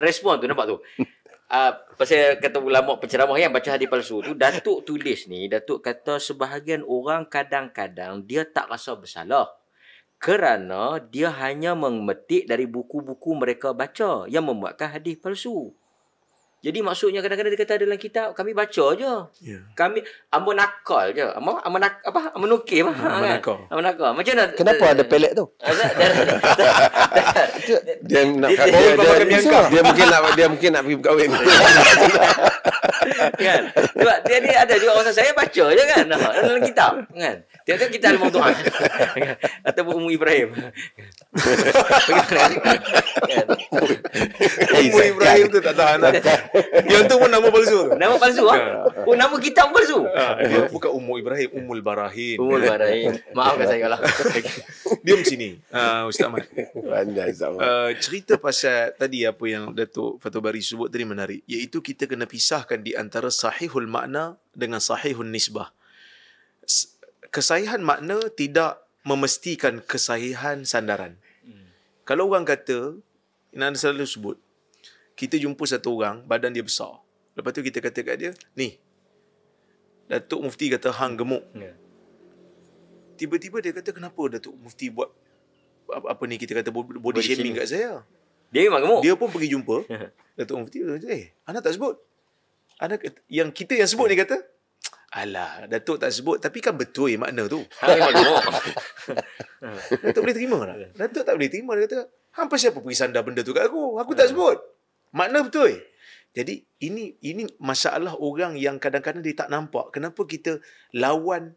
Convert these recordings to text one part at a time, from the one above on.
respon tu, nampak tu. Pasal kata ulama penceramah yang baca hadis palsu tu, Datuk tulis ni, Datuk kata sebahagian orang kadang-kadang dia tak rasa bersalah kerana dia hanya memetik dari buku-buku mereka baca yang membuatkan hadis palsu. Jadi maksudnya kadang-kadang dia kata dalam kitab kami baca je. Ya. Kami amun nakal je. Amun nukil Amun nakal. Amun nakal. Macam mana? Kenapa ada pelet tu? Dia nak Dia mungkin nak pergi berkahwin. Kan? Sebab dia ada juga orang saya baca je kan dalam kitab kan. Tiap-tiap kita ada maudu'ah. Ataupun Ummu Ibrahim. Ummu Ibrahim tu tak tahan. Yang tu pun nama palsu tu. Nama palsu Oh, nama kitab palsu. Dia bukan Ummu Ibrahim, Ummul Barahin. Ummul Barahin. Maafkan saya kalau. Diam sini. Ustaz Ahmad. Pandai Zaman. Cerita pasal tadi apa yang Datuk Fathul Bari sebut tadi menarik, iaitu kita kena pisahkan di antara sahihul makna dengan sahihun nisbah. Kesahihan makna tidak memestikan kesahihan sandaran. Kalau orang kata, Anda selalu sebut, kita jumpa satu orang, badan dia besar. Lepas tu kita kata kat dia, ni, Datuk Mufti kata hang gemuk. Tiba-tiba dia kata, kenapa Datuk Mufti buat apa ni, kita kata body shaming kat saya? Dia memang gemuk. Dia pun pergi jumpa Datuk Mufti, anak tak sebut. Anak yang kita yang sebut ni kata, alah, Datuk tak sebut, tapi kan betul makna tu. Memang gemuk. Datuk boleh terima tak? Datuk tak boleh terima. Dia kata, hampa siapa pergi sandar benda tu kat aku? Aku tak sebut. Makna betul. Jadi, ini masalah orang yang kadang-kadang dia tak nampak. Kenapa kita lawan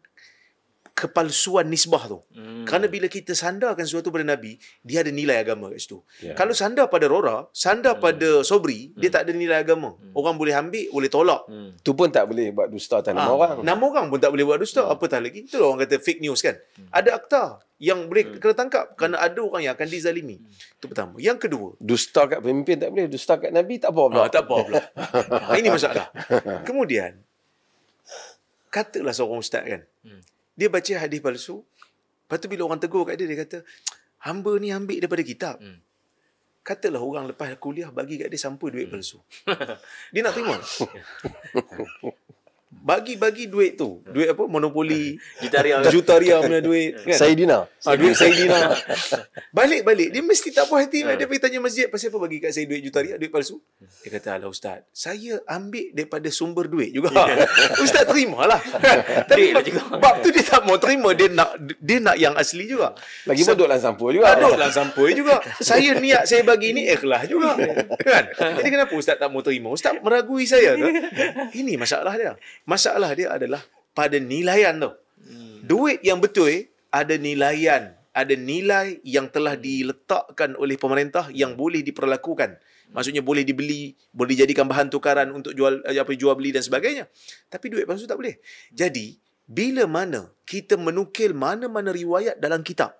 kepalsuan nisbah tu. Kerana bila kita sandarkan sesuatu pada Nabi, dia ada nilai agama kat situ. Kalau sandar pada Rora, sandar pada Sobri, dia tak ada nilai agama. Orang boleh ambil, boleh tolak. Tu pun tak boleh buat dusta atas nama orang. Nama orang pun tak boleh buat dusta. Apatah lagi. Itulah orang kata fake news kan. Ada akta yang boleh kena tangkap kerana ada orang yang akan dizalimi. Itu pertama. Yang kedua, Dusta kat pemimpin tak boleh, dusta kat Nabi tak apa pula. tak apa pula. Ini masalah. Kemudian, katalah seorang ustaz kan, dia baca hadis palsu, lepas tu bila orang tegur kat dia, dia kata, hamba ni ambil daripada kitab. Katalah orang lepas kuliah bagi kat dia sampul duit palsu. Dia nak terima? Bagi duit tu. Duit apa? Monopoli. Jutaria punya duit. Kan? Saidina. Duit Saidina. Balik-balik. Dia mesti tak puas hati. Dia pergi tanya masjid, pasal apa bagi kat saya duit jutaria, duit palsu? Dia kata, alah Ustaz, saya ambil daripada sumber duit juga. Ustaz terimalah. Tapi bab tu dia tak mau terima. Dia nak yang asli juga. Lagi pun duduk dalam sampul juga. Duduk dalam sampul juga. Saya niat saya bagi ni ikhlas juga. Kan? Jadi kenapa Ustaz tak mau terima? Ustaz meragui saya ke? Ini masalah dia. Masalah dia adalah pada nilaian tu. Duit yang betul ada nilaian. Ada nilai yang telah diletakkan oleh pemerintah yang boleh diperlakukan. Maksudnya boleh dibeli, boleh dijadikan bahan tukaran untuk jual beli dan sebagainya. Tapi duit palsu tak boleh. Jadi, bila mana kita menukil mana-mana riwayat dalam kitab,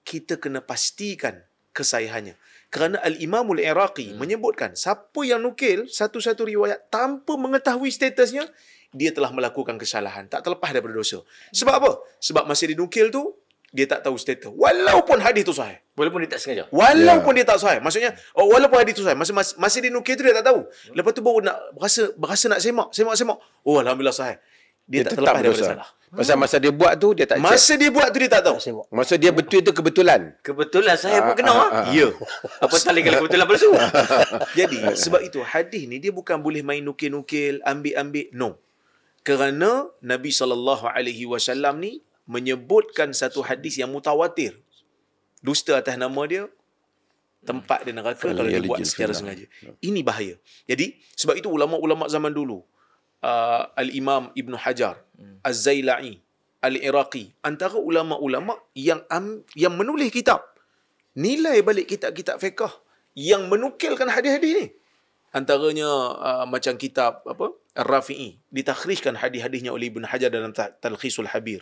kita kena pastikan kesahihannya. Kerana Al-Imamul Iraqi menyebutkan, siapa yang nukil satu-satu riwayat tanpa mengetahui statusnya, dia telah melakukan kesalahan. Tak terlepas daripada dosa. Sebab apa? Sebab masa dia nukil tu, dia tak tahu status. Walaupun hadis tu sahih. Walaupun dia tak sengaja. Walaupun dia tak sahih. Maksudnya, walaupun hadis tu sahih. Masa dia nukil tu, dia tak tahu. Lepas tu baru nak berasa nak semak. Oh, Alhamdulillah sahih. Dia tak terlepas daripada salah. Pasal masa dia buat tu, dia tak check. Masa dia buat tu, dia tak tahu. Masa dia betul tu kebetulan. Kebetulan saya pun kena. Ya. Apa salah kalau kebetulan palsu? Jadi, sebab itu hadis ni, dia bukan boleh main nukil-nukil, ambil-ambil. No. Kerana Nabi SAW ni menyebutkan satu hadis yang mutawatir. Dusta atas nama dia, tempat dia neraka kalau dia buat secara sengaja. Ini bahaya. Jadi, sebab itu ulama-ulama zaman dulu, Al-Imam Ibn Hajar, Az-Zaila'i, Al-Iraqi, antara ulama-ulama yang menulis kitab, nilai balik kitab-kitab fiqh yang menukilkan hadis-hadis ni. Antaranya macam kitab Ar-Rafi'i, ditakhrijkan hadis-hadisnya oleh Ibn Hajar dalam Talkhisul Habir.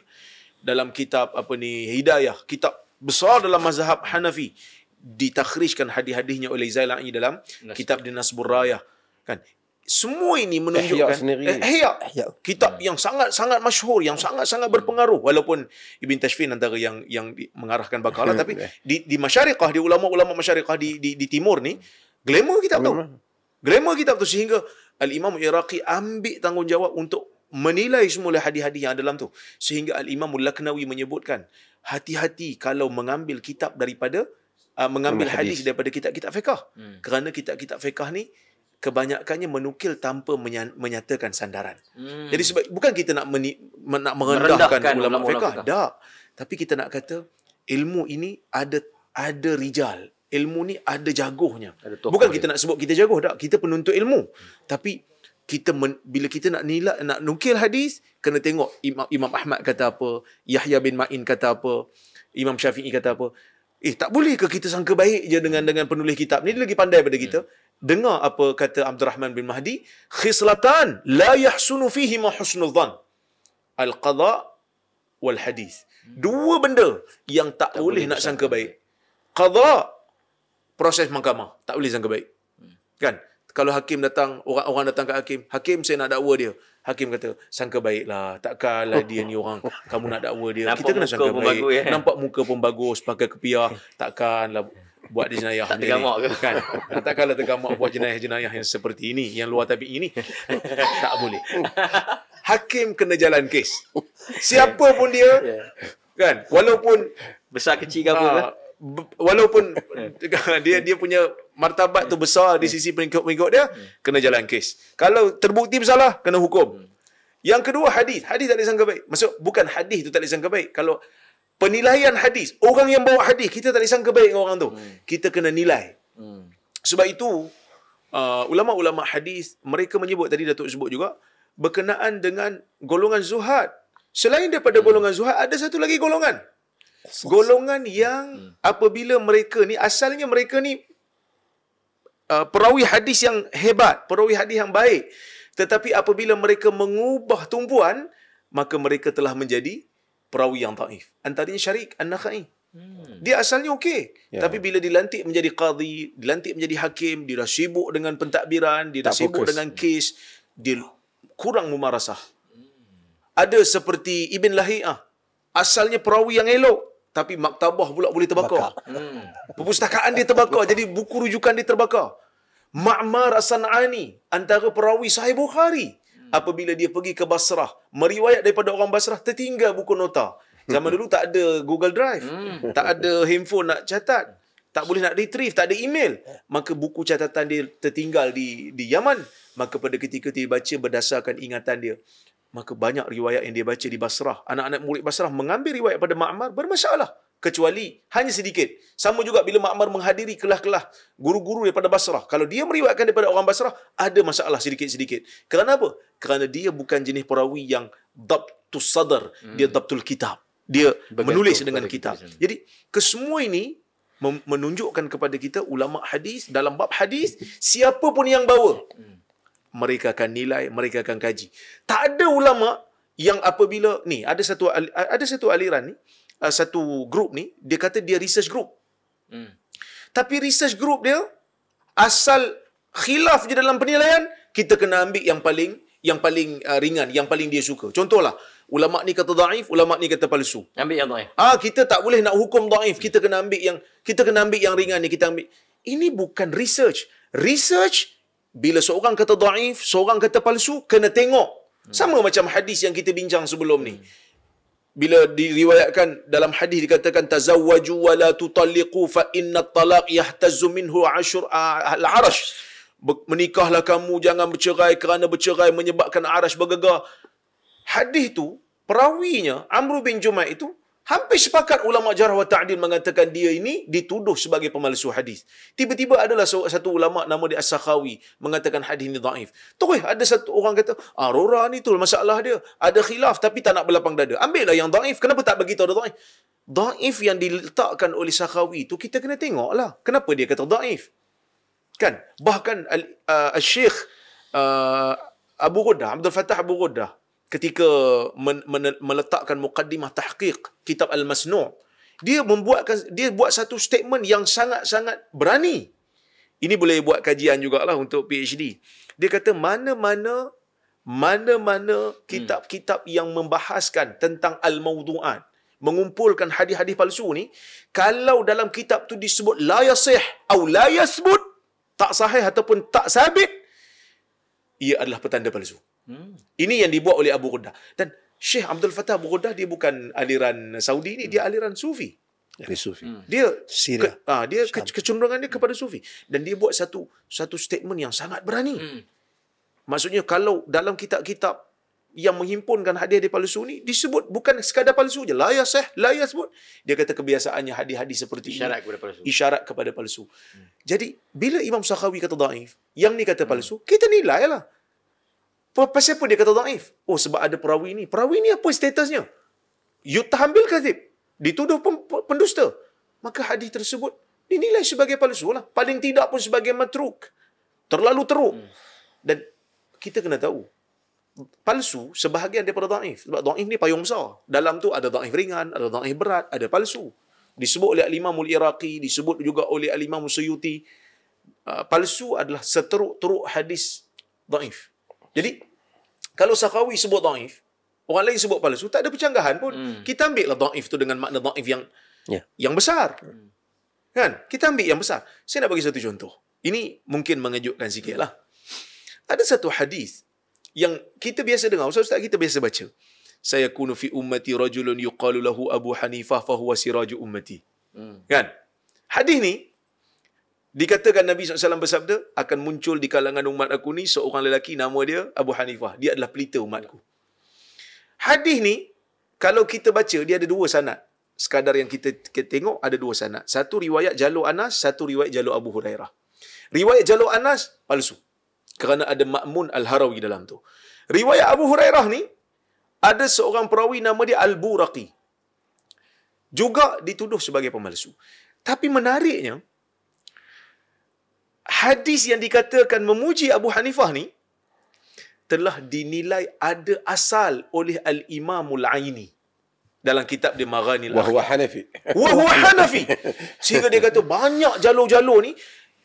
Dalam kitab Hidayah, kitab besar dalam mazhab Hanafi, ditakhrijkan hadis-hadisnya oleh Zaila'i dalam kitab Nasbur Rayah. Kan? Semua ini menunjukkan Ihya, kitab yang sangat-sangat masyhur, yang sangat-sangat berpengaruh, walaupun Ibn Tashfin antara yang mengarahkan bakalah, tapi di Masyariqah, di ulama-ulama Masyariqah di timur ni, Glamour kitab tu. Glamour kitab tu sehingga Al-Imam Iraqi ambil tanggungjawab untuk menilai semula hadis-hadis yang ada dalam tu. Sehingga Al-Imam Al-Laknawi menyebutkan, hati-hati kalau mengambil kitab daripada mengambil hadis daripada kitab-kitab fiqh. Kerana kitab-kitab fiqh ni kebanyakannya menukil tanpa menyatakan sandaran. Jadi sebab bukan kita nak merendahkan ulama fiqh, tak. Tapi kita nak kata ilmu ini ada rijal. Ilmu ni ada jagohnya. Bukan kita nak sebut kita jagoh, tak. Kita penuntut ilmu. Tapi bila kita nak nilai, nak nukil hadis, kena tengok Imam Ahmad kata apa, Yahya bin Ma'in kata apa, Imam Syafi'i kata apa. Tak boleh ke kita sangka baik je dengan penulis kitab ni? Dia lagi pandai daripada kita. Dengar apa kata Abdul Rahman bin Mahdi, khislatan la yahsunu fihi ma husnul dhan. Al-qadha wal hadis. Dua benda yang tak boleh nak sangka baik. Qadha, proses mahkamah, tak boleh sangka baik. Kan? Kalau hakim datang, orang datang ke hakim, hakim saya nak dakwa dia. Hakim kata, sangka baiklah, takkanlah dia ni orang kamu nak dakwa dia. Kita kena sangka baik. Nampak muka pun bagus, pakai kepiah, takkanlah buat dia jenayah ni. Kan? Takkanlah tergamak buat jenayah-jenayah yang seperti ini, yang luar tabi'i ini. Tak boleh. Hakim kena jalan kes. Siapa pun dia, kan? Walaupun besar kecil ke apa, walaupun dia punya martabat tu besar di sisi pengikut dia, kena jalan kes. Kalau terbukti bersalah, kena hukum. Yang kedua, hadis tak boleh sangka baik. Maksud bukan hadis tu tak boleh sangka baik. Kalau penilaian hadis, orang yang bawa hadis, kita tak boleh sangka baik dengan orang tu. Kita kena nilai. Sebab itu ulama-ulama hadis, mereka menyebut, tadi Datuk sebut juga, berkenaan dengan golongan zuhad. Selain daripada golongan zuhad, ada satu lagi golongan. Golongan yang apabila mereka ni, asalnya mereka ni perawi hadis yang hebat, perawi hadis yang baik. Tetapi apabila mereka mengubah tumpuan, maka mereka telah menjadi perawi yang dhaif. Antaranya Syarik An-Nakhai. Dia asalnya okey. Tapi bila dilantik menjadi qadhi, dilantik menjadi hakim, dia dah sibuk dengan pentadbiran, dia dah sibuk dengan kes, dia kurang mumarasah. Ada seperti Ibn Lahiyah. Asalnya perawi yang elok, tapi maktabah pula boleh terbakar. Perpustakaan dia terbakar, jadi buku rujukan dia terbakar. Ma'mar As-San'ani, antara perawi Sahih Bukhari. Apabila dia pergi ke Basrah, meriwayat daripada orang Basrah, tertinggal buku nota. Zaman dulu tak ada Google Drive, tak ada handphone nak catat, tak boleh nak retrieve, tak ada email. Maka buku catatan dia tertinggal di Yaman. Maka pada ketika dia baca berdasarkan ingatan dia, maka banyak riwayat yang dia baca di Basrah. Anak-anak murid Basrah mengambil riwayat pada Ma'mar bermasalah. Kecuali hanya sedikit. Sama juga bila Ma'mar menghadiri kelas-kelas guru-guru daripada Basrah. Kalau dia meriwayatkan daripada orang Basrah, ada masalah sedikit-sedikit. Kerana apa? Kerana dia bukan jenis perawi yang dhabtus sadar. Dia dhabtul kitab. Dia menulis dengan kitab. Jadi, kesemua ini menunjukkan kepada kita ulama hadis, dalam bab hadis, siapa pun yang bawa, mereka akan nilai, mereka akan kaji. Tak ada ulama yang apabila ni ada satu aliran ni, satu grup ni, dia kata dia research group. Tapi research group dia asal khilaf je dalam penilaian, kita kena ambil yang paling ringan, yang paling dia suka. Contohlah, ulama ni kata dhaif, ulama ni kata palsu. Ambil yang dhaif. Kita tak boleh nak hukum dhaif, kita kena ambil yang ringan ni, kita ambil. Ini bukan research. Research, bila seorang kata dhaif, seorang kata palsu, kena tengok. Sama macam hadis yang kita bincang sebelum ni. Bila diriwayatkan dalam hadis dikatakan tazawwaju wa la tutalliqu fa inna at-talaq yahtazzu minhu al-'arash. Menikahlah kamu, jangan bercerai kerana bercerai menyebabkan arash bergegar. Hadis tu, perawinya Amr bin Jumaih itu hampir sepakat ulama jarh wa ta'dil mengatakan dia ini dituduh sebagai pemalsu hadis. Tiba-tiba adalah satu ulama nama dia As-Sakhawi mengatakan hadis ini dhaif. Terus ada satu orang kata, Rora ni tu masalah dia. Ada khilaf tapi tak nak berlapang dada. Ambillah yang dhaif. Kenapa tak bagi tahu dia dhaif? Dhaif yang diletakkan oleh Sakhawi tu kita kena tengoklah. Kenapa dia kata dhaif? Kan? Bahkan Al-Syekh Abu Ghuddah, Abdul Fattah Abu Ghuddah, ketika meletakkan muqaddimah tahqiq kitab Al-Masnu', dia buat satu statement yang sangat-sangat berani. Ini boleh buat kajian jugalah untuk PhD. Dia kata mana-mana kitab-kitab yang membahaskan tentang al-mawdu'at, mengumpulkan hadis-hadis palsu ni, kalau dalam kitab tu disebut la yasih atau la yasbut, tak sahih ataupun tak sabit, ia adalah petanda palsu. Ini yang dibuat oleh Abu Ghuddah. Dan Syekh Abdul Fattah Abu Ghuddah, dia bukan aliran Saudi ni, dia aliran Sufi. Dari Sufi. Dia Syria. kecenderungan dia kepada Sufi, dan dia buat satu statement yang sangat berani. Maksudnya kalau dalam kitab-kitab yang menghimpunkan hadis-hadis palsu ni disebut bukan sekadar palsu je, la yasbut. Dia kata kebiasaannya hadis-hadis seperti Isyarat kepada palsu. Isyarat kepada palsu. Jadi bila Imam Sakhawi kata dhaif, yang ni kata palsu, kita nilai lah. Pasal apa dia kata dhaif? Oh, sebab ada perawi ni. Perawi ni apa statusnya? Yuttaham bil kadzib, dituduh pendusta. Maka hadis tersebut dinilai sebagai palsu lah. Paling tidak pun sebagai matruk. Terlalu teruk. Dan kita kena tahu, palsu sebahagian daripada dhaif. Sebab dhaif ni payung besar. Dalam tu ada dhaif ringan, ada dhaif berat, ada palsu. Disebut oleh Al-Imam Al-Iraqi, disebut juga oleh Al-Imam Suyuti. Palsu adalah seteruk-teruk hadis dhaif. Jadi, kalau Sakhawi sebut dhaif, orang lain sebut palsu, tak ada percanggahan pun. Kita ambil lah dhaif tu dengan makna dhaif yang besar. Kan? Kita ambil yang besar. Saya nak bagi satu contoh. Ini mungkin mengejutkan sikit lah. Ada satu hadis yang kita biasa dengar, ustaz kita biasa baca. Sayakunu fi ummati rajulun yuqalu lahu Abu Hanifah fahuwa siraju ummati. Kan? Hadis ni dikatakan Nabi SAW bersabda, akan muncul di kalangan umat aku ni seorang lelaki nama dia Abu Hanifah. Dia adalah pelita umatku. Hadis ni, kalau kita baca, dia ada dua sanad. Sekadar yang kita tengok, ada dua sanad. Satu riwayat jalur Anas, satu riwayat jalur Abu Hurairah. Riwayat jalur Anas, palsu. Kerana ada Ma'mun Al-Harawi dalam tu. Riwayat Abu Hurairah ni, ada seorang perawi nama dia Al-Buraqi. Juga dituduh sebagai pemalsu. Tapi menariknya, hadis yang dikatakan memuji Abu Hanifah ni, telah dinilai ada asal oleh Al-Imamul Aini. Dalam kitab dia Maghanil Akhyar. Wahuwa Hanafi. Sehingga dia kata banyak jalur-jalur ni,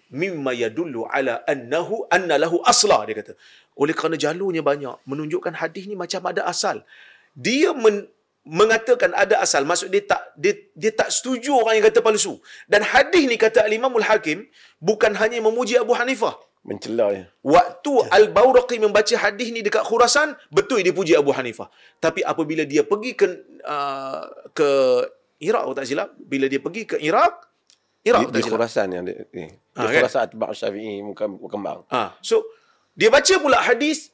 mimma yadullu ala anna lahu asla, dia kata. Oleh kerana jalurnya banyak, menunjukkan hadis ni macam ada asal. Dia mengatakan ada asal, maksud dia tak setuju orang yang kata palsu. Dan hadis ni kata Al-Imamul Hakim bukan hanya memuji Abu Hanifah. Mencela ya. Waktu Al-Bauraqi membaca hadis ni dekat Khurasan, betul dia puji Abu Hanifah. Tapi apabila dia pergi ke Iraq, tak silap, bila dia pergi ke Iraq Di Khurasan yang di Khurasan atba'u Syafi'i berkembang. So dia baca pula hadis,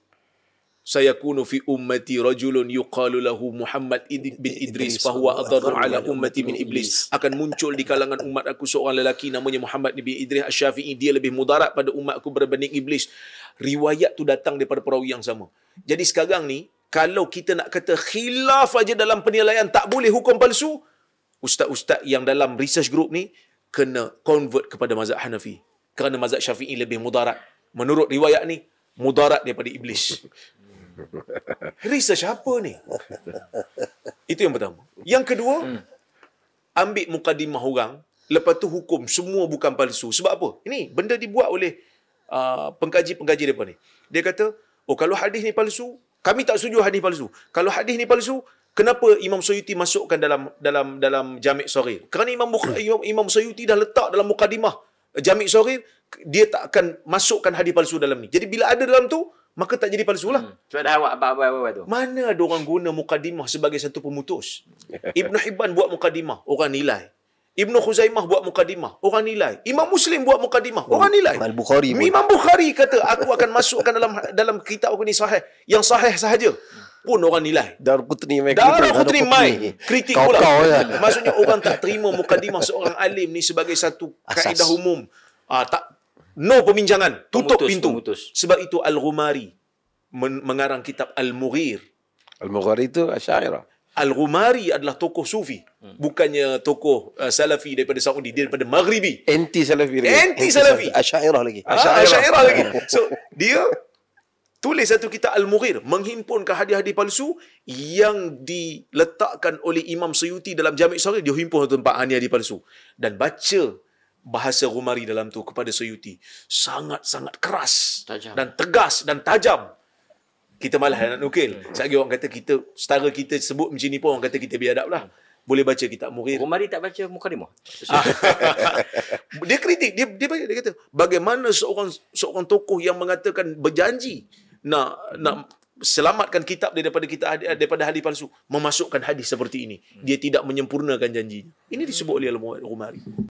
sayakunu fi ummati rajulun yuqalu lahu Muhammad bin Idris fahuwa adharru ala ummati min iblis. Akan muncul di kalangan umat aku seorang lelaki namanya Muhammad bin Idris Asy-Syafi'i, dia lebih mudarat pada umatku berbanding iblis. Riwayat tu datang daripada perawi yang sama. Jadi sekarang ni, kalau kita nak kata khilaf aja dalam penilaian, tak boleh hukum palsu, ustaz-ustaz yang dalam research group ni kena convert kepada mazhab Hanafi. Kerana mazhab Syafi'i lebih mudarat. Menurut riwayat ni, mudarat daripada iblis. Research apa ni? Itu yang pertama. Yang kedua, ambil mukadimah orang, lepas tu hukum semua bukan palsu. Sebab apa? Ini benda dibuat oleh pengkaji-pengkaji mereka ni. Dia kata, oh kalau hadis ni palsu, kami tak setuju hadis palsu. Kalau hadis ni palsu, kenapa Imam Suyuti masukkan dalam Jami' Shaghir? Kerana Imam Suyuti dah letak dalam mukadimah Jami' Shaghir, dia tak akan masukkan hadis palsu dalam ni. Jadi bila ada dalam tu, maka tak jadi palsu lah. Sebab dah awak apa tu. Mana ada orang guna mukadimah sebagai satu pemutus? Ibn Hibban buat mukadimah, orang nilai. Ibn Khuzaimah buat mukadimah, orang nilai. Imam Muslim buat mukadimah, orang nilai. Imam Bukhari kata, aku akan masukkan dalam kitab aku ni sahih, yang sahih sahaja, pun orang nilai. Darqutni mai kritik pula. Maksudnya orang tak terima mukadimah seorang alim ni sebagai satu kaedah umum. No peminjangan, tutup pintu. Sebab itu Al-Ghumari mengarang kitab Al-Mughir. Al-Mughir itu Asy'ariyah. Al-Ghumari adalah tokoh Sufi, bukannya tokoh Salafi daripada Saudi, dia daripada Maghribi. Anti-Salafi lagi. Anti-Salafi. Asy'ariyah lagi. Asy'ariyah lagi. So, dia tulis satu kitab Al-Mughir, menghimpunkan hadis-hadis palsu yang diletakkan oleh Imam Suyuti dalam Jami' Shaghir, dia himpun satu tempat hadis palsu. Dan baca bahasa Ghumari dalam tu kepada Suyuti sangat-sangat keras, dan tegas dan tajam. Kita malah nak nukil. Sekali orang kata kita, setara kita sebut macam ni pun orang kata kita biadab lah. boleh baca kitab Mughir. Rumari tak baca mukadimah. Dia kritik, dia kata bagaimana seorang tokoh yang mengatakan berjanji nak selamatkan kitab daripada hadis palsu, memasukkan hadis seperti ini. Dia tidak menyempurnakan janjinya. Ini disebut oleh Al-Rumari.